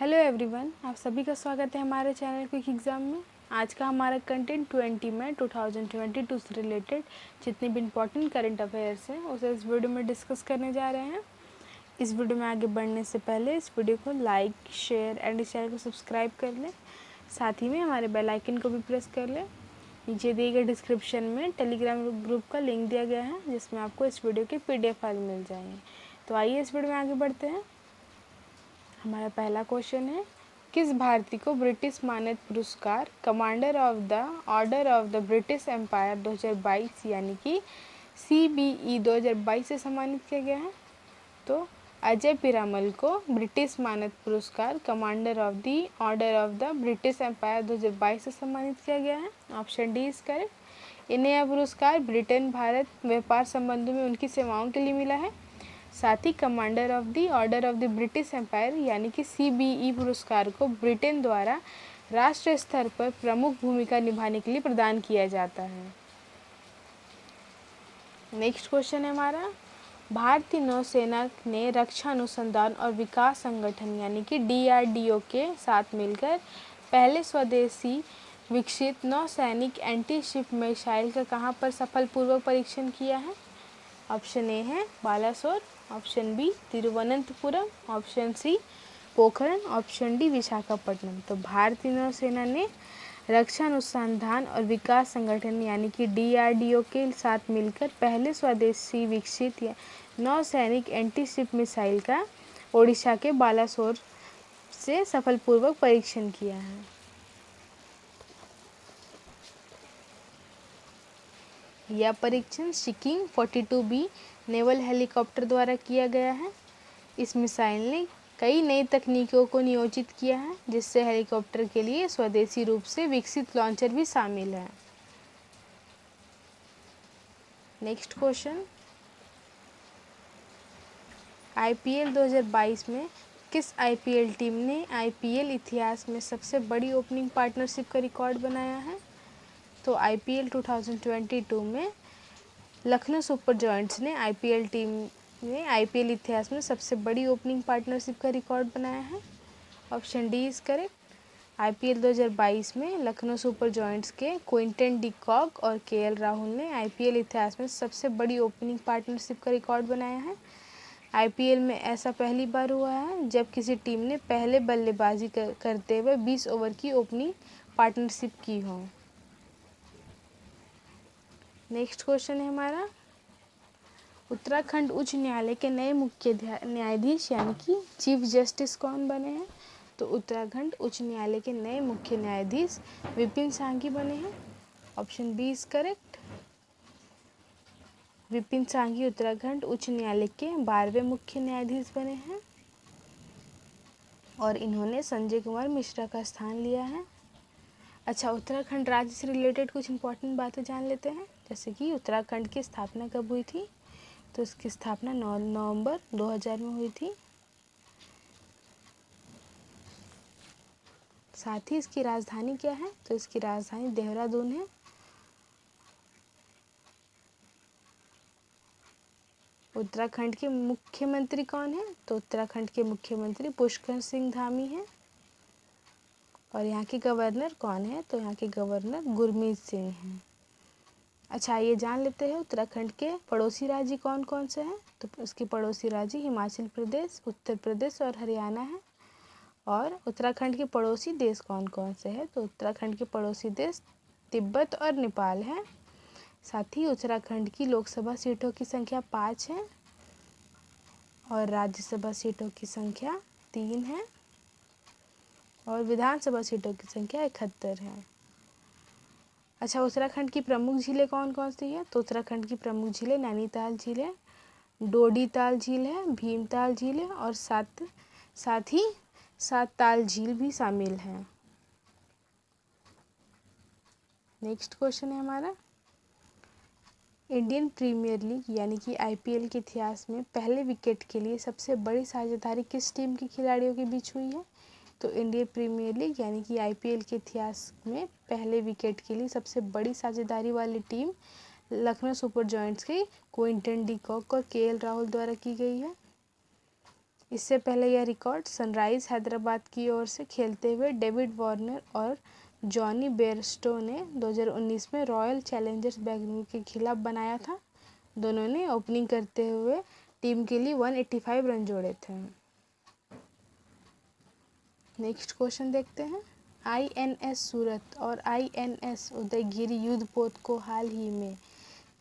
Hello everyone, आप सभी का स्वागत है हमारे चैनल क्विक एग्ज़ाम में। आज का हमारा कंटेंट 20 मई 2022 से रिलेटेड जितने भी इम्पोर्टेंट करंट अफेयर्स हैं उसे इस वीडियो में डिस्कस करने जा रहे हैं। इस वीडियो में आगे बढ़ने से पहले इस वीडियो को लाइक, शेयर एंड इस चैनल को सब्सक्राइब कर लें। साथ ही में हमारे बेल आइकन को भी प्रेस कर लें। नीचे दिए गए डिस्क्रिप्शन में टेलीग्राम ग्रुप का लिंक दिया गया है जिसमें आपको इस वीडियो की PDF फाइल मिल जाएंगे। तो आइए इस वीडियो में आगे बढ़ते हैं। हमारा पहला क्वेश्चन है, किस भारतीय को ब्रिटिश मानद पुरस्कार commander of the order of the British empire 2022 यानी कि CBE 2022 से सम्मानित किया गया है? तो अजय पीरामल को ब्रिटिश मानद पुरस्कार commander of the order of the British empire 2022 से सम्मानित किया गया है। Option D is correct. इन्हें यह पुरस्कार ब्रिटेन भारत व्यापार संबंधों में उनकी सेवाओं के लिए मिला है। साथ ही commander of the order of the British Empire यानी कि CBE पुरस्कार को ब्रिटेन द्वारा राष्ट्रीय स्तर पर प्रमुख भूमिका निभाने के लिए प्रदान किया जाता है। नेक्स्ट क्वेश्चन है हमारा, भारतीय नौसेना ने रक्षा अनुसंधान और विकास संगठन यानी कि DRDO के साथ मिलकर पहले स्वदेशी विकसित नौसैनिक एंटी शिप मिसाइल का कहां पर सफलपूर्वक परीक्षण किया है? ऑप्शन ए है Balasore, option B Thiruvananthapuram, option C Pokhran, option D Visakhapatnam. तो भारतीय नौसेना ने रक्षा अनुसंधान और विकास संगठन यानी कि DRDO के साथ मिलकर पहले स्वदेशी विकसित नौसैनिक एंटी शिप मिसाइल का ओडिशा के बालासोर से सफलपूर्वक परीक्षण किया है। यह परीक्षण शिकिंग 42B नेवल हेलीकॉप्टर द्वारा किया गया है। इस मिसाइल ने कई नई तकनीकों को नियोजित किया है जिससे हेलीकॉप्टर के लिए स्वदेशी रूप से विकसित लॉन्चर भी शामिल है। नेक्स्ट क्वेश्चन, IPL 2022 में किस IPL टीम ने IPL इतिहास में सबसे बड़ी ओपनिंग पार्टनरशिप का रिकॉर्ड बनाया है? तो IPL 2022 में लखनऊ सुपर जॉयंट्स ने IPL इतिहास में सबसे बड़ी ओपनिंग पार्टनरशिप का रिकॉर्ड बनाया है। Option D is correct. IPL 2022 में लखनऊ सुपर जॉयंट्स के क्विंटन डी कॉक और KL राहुल ने IPL इतिहास में सबसे बड़ी ओपनिंग पार्टनरशिप का रिकॉर्ड बनाया है। IPL में ऐसा पहली बार हुआ है जब किसी टीम ने पहले बल्लेबाजी करते हुए 20 ओवर की ओपनिंग पार्टनरशिप की हो। नेक्स्ट क्वेश्चन है हमारा, उत्तराखंड उच्च न्यायालय के नए मुख्य न्यायाधीश यानी कि चीफ जस्टिस कौन बने हैं? तो उत्तराखंड उच्च न्यायालय के नए मुख्य न्यायाधीश विपिन सांघी बने हैं। Option B is correct. Vipin Sanghi Uttarakhand उच्च न्यायालय के 12वें मुख्य न्यायाधीश बने हैं और इन्होंने संजय कुमार मिश्रा का स्थान लिया है। अच्छा, उत्तराखंड राज्य से रिलेटेड कुछ इंपॉर्टेंट बातें जान लेते हैं, जैसे कि उत्तराखंड की स्थापना कब हुई थी? तो इसकी स्थापना 9 नवंबर 2000 में हुई थी। साथ ही इसकी राजधानी क्या है? तो इसकी राजधानी देहरादून है। उत्तराखंड के मुख्यमंत्री कौन है? तो उत्तराखंड के मुख्यमंत्री पुष्कर सिंह धामी हैं। और यहाँ के गवर्नर कौन है? तो यहाँ के गवर्नर गुरमीत सिंह हैं। अच्छा, ये जान लेते हैं उत्तराखंड के पड़ोसी राज्य कौन कौन से हैं? तो उसके पड़ोसी राज्य हिमाचल प्रदेश, उत्तर प्रदेश और हरियाणा है। और उत्तराखंड के पड़ोसी देश कौन कौन से हैं? तो उत्तराखंड के पड़ोसी देश तिब्बत और नेपाल है। साथ ही उत्तराखंड की लोकसभा सीटों की संख्या 5 है और राज्यसभा सीटों की संख्या 3 है और विधानसभा सीटों की संख्या 71 है। अच्छा, उत्तराखंड की प्रमुख झीलें कौन कौन सी हैं? तो उत्तराखंड की प्रमुख झीलें नैनीताल झील है, डोडीताल झील है, भीमताल झील है और साथ ही सातताल झील भी शामिल है। नेक्स्ट क्वेश्चन है हमारा, इंडियन प्रीमियर लीग यानी कि IPL के इतिहास में पहले विकेट के लिए सबसे बड़ी साझेदारी किस टीम के खिलाड़ियों के बीच हुई है? तो इंडियन प्रीमियर लीग यानी कि IPL के इतिहास में पहले विकेट के लिए सबसे बड़ी साझेदारी वाली टीम लखनऊ सुपर जॉयंट्स की क्विंटन डी कॉक और KL राहुल द्वारा की गई है। इससे पहले यह रिकॉर्ड सनराइज़ हैदराबाद की ओर से खेलते हुए डेविड वार्नर और जॉनी बेयरस्टो ने 2019 में रॉयल चैलेंजर्स बेंगलुरु के खिलाफ बनाया था। दोनों ने ओपनिंग करते हुए टीम के लिए 185 रन जोड़े थे। नेक्स्ट क्वेश्चन देखते हैं। INS सूरत और INS उदयगिरि युद्धपोत को हाल ही में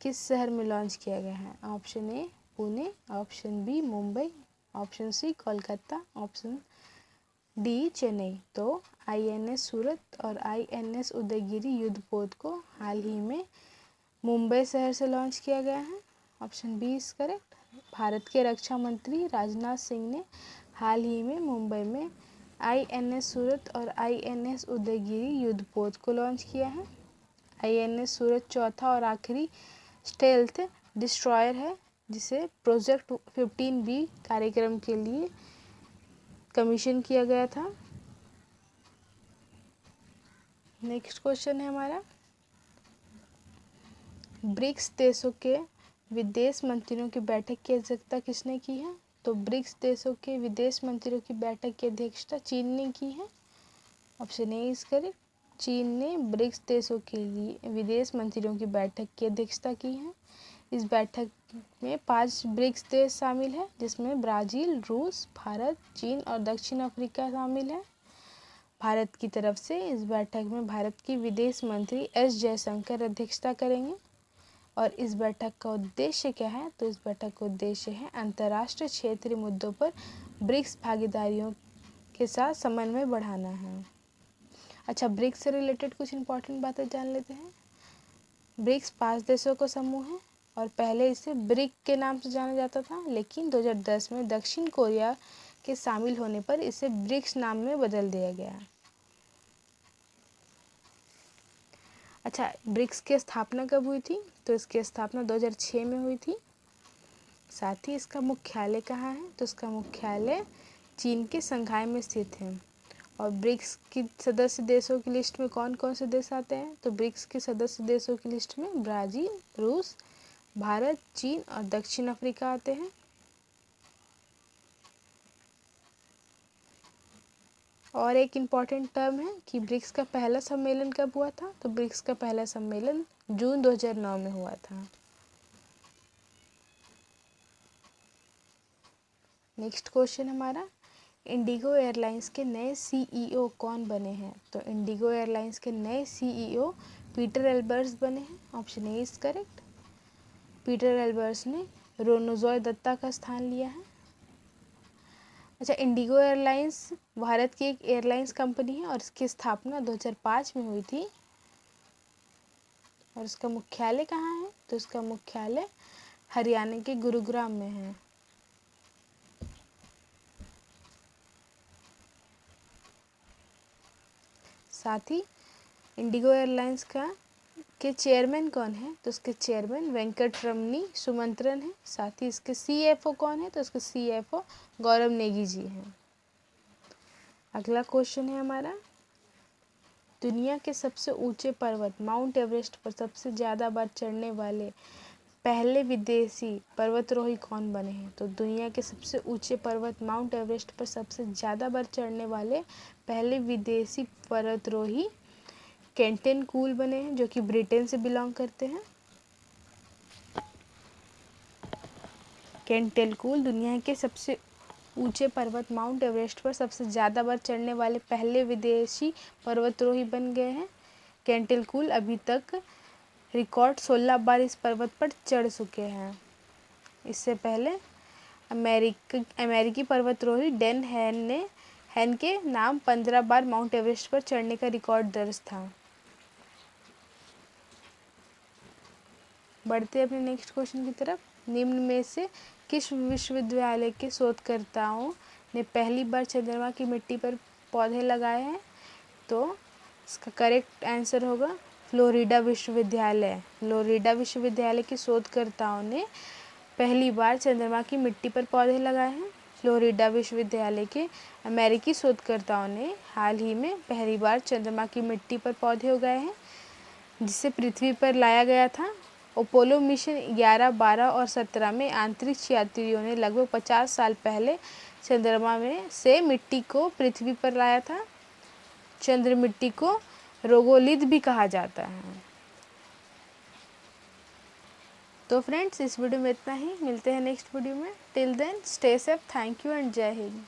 किस शहर में लॉन्च किया गया है? Option A Pune, option B Mumbai, option C Kolkata, option D Chennai. तो INS सूरत और INS उदयगिरि युद्धपोत को हाल ही में मुंबई शहर से लॉन्च किया गया है। Option B is correct. Bharat के रक्षा मंत्री राजनाथ सिंह ने हाल ही में मुंबई में INS सूरत और INS उदयगिरि युद्धपोत को लॉन्च किया है। INS सूरत चौथा और आखिरी स्टेल्थ डिस्ट्रॉयर है जिसे प्रोजेक्ट 15B कार्यक्रम के लिए कमीशन किया गया था। नेक्स्ट क्वेश्चन है हमारा, ब्रिक्स देशों के विदेश मंत्रियों की बैठक की अध्यक्षता किसने की है? तो ब्रिक्स देशों के विदेश मंत्रियों की बैठक की अध्यक्षता चीन ने की है। Option A is correct. चीन ने ब्रिक्स देशों के लिए विदेश मंत्रियों की बैठक की अध्यक्षता की है। इस बैठक में 5 ब्रिक्स देश शामिल है जिसमें ब्राज़ील, रूस, भारत, चीन और दक्षिण अफ्रीका शामिल है। भारत की तरफ से इस बैठक में भारत की विदेश मंत्री एस जयशंकर अध्यक्षता करेंगे। और इस बैठक का उद्देश्य क्या है? तो इस बैठक का उद्देश्य है अंतर्राष्ट्रीय क्षेत्रीय मुद्दों पर ब्रिक्स भागीदारियों के साथ समन्वय बढ़ाना है। अच्छा, ब्रिक्स से रिलेटेड कुछ इंपॉर्टेंट बातें जान लेते हैं। ब्रिक्स 5 देशों का समूह है और पहले इसे ब्रिक के नाम से जाना जाता था, लेकिन 2010 में दक्षिण कोरिया के शामिल होने पर इसे ब्रिक्स नाम में बदल दिया गया। अच्छा, ब्रिक्स की स्थापना कब हुई थी? तो इसकी स्थापना 2006 में हुई थी। साथ ही इसका मुख्यालय कहाँ है? तो इसका मुख्यालय चीन के शंघाई में स्थित है। और ब्रिक्स की सदस्य देशों की लिस्ट में कौन कौन से देश आते हैं? तो ब्रिक्स के सदस्य देशों की लिस्ट में ब्राज़ील, रूस, भारत, चीन और दक्षिण अफ्रीका आते हैं। और एक इम्पॉर्टेंट टर्म है कि ब्रिक्स का पहला सम्मेलन कब हुआ था? तो ब्रिक्स का पहला सम्मेलन जून 2009 में हुआ था। नेक्स्ट क्वेश्चन हमारा, इंडिगो एयरलाइंस के नए CEO कौन बने हैं? तो इंडिगो एयरलाइंस के नए CEO पीटर एल्बर्स बने हैं। Option A is correct. Peter Elbers ने रोनोजॉय दत्ता का स्थान लिया है। अच्छा, इंडिगो एयरलाइंस भारत की एक एयरलाइंस कंपनी है और इसकी स्थापना 2005 में हुई थी। और इसका मुख्यालय कहाँ है? तो इसका मुख्यालय हरियाणा के गुरुग्राम में है। साथ ही इंडिगो एयरलाइंस के चेयरमैन कौन है? तो इसके चेयरमैन वेंकटरमणी सुमंत्रन है। साथ ही इसके CFO कौन है? तो इसके CFO गौरव नेगी जी हैं। अगला क्वेश्चन है हमारा, दुनिया के सबसे ऊंचे पर्वत माउंट एवरेस्ट पर सबसे ज़्यादा बार चढ़ने वाले पहले विदेशी पर्वतारोही कौन बने हैं? तो दुनिया के सबसे ऊंचे पर्वत माउंट एवरेस्ट पर सबसे ज़्यादा बार चढ़ने वाले पहले विदेशी पर्वतारोही केंटन कूल बने हैं, जो कि ब्रिटेन से बिलोंग करते हैं। केंटन कूल दुनिया के सबसे ऊंचे पर्वत माउंट एवरेस्ट पर सबसे ज़्यादा बार चढ़ने वाले पहले विदेशी पर्वतारोही बन गए हैं। केंटन कूल अभी तक रिकॉर्ड 16 बार इस पर्वत पर चढ़ चुके हैं। इससे पहले अमेरिकी पर्वतारोही डैन हैन के नाम 15 बार माउंट एवरेस्ट पर चढ़ने का रिकॉर्ड दर्ज था। बढ़ते अपने नेक्स्ट क्वेश्चन की तरफ। निम्न में से किस विश्वविद्यालय के शोधकर्ताओं ने पहली बार चंद्रमा की मिट्टी पर पौधे लगाए हैं? तो इसका करेक्ट आंसर होगा फ्लोरिडा विश्वविद्यालय। फ्लोरिडा विश्वविद्यालय के शोधकर्ताओं ने पहली बार चंद्रमा की मिट्टी पर पौधे लगाए हैं। फ्लोरिडा विश्वविद्यालय के अमेरिकी शोधकर्ताओं ने हाल ही में पहली बार चंद्रमा की मिट्टी पर पौधे उगाए हैं, जिसे पृथ्वी पर लाया गया था। अपोलो मिशन 11, 12 और 17 में अंतरिक्ष यात्रियों ने लगभग 50 साल पहले चंद्रमा में से मिट्टी को पृथ्वी पर लाया था। चंद्र मिट्टी को रोगोलिथ भी कहा जाता है। तो फ्रेंड्स, इस वीडियो में इतना ही। मिलते हैं नेक्स्ट वीडियो में। Till then stay safe. Thank you and Jai Hind.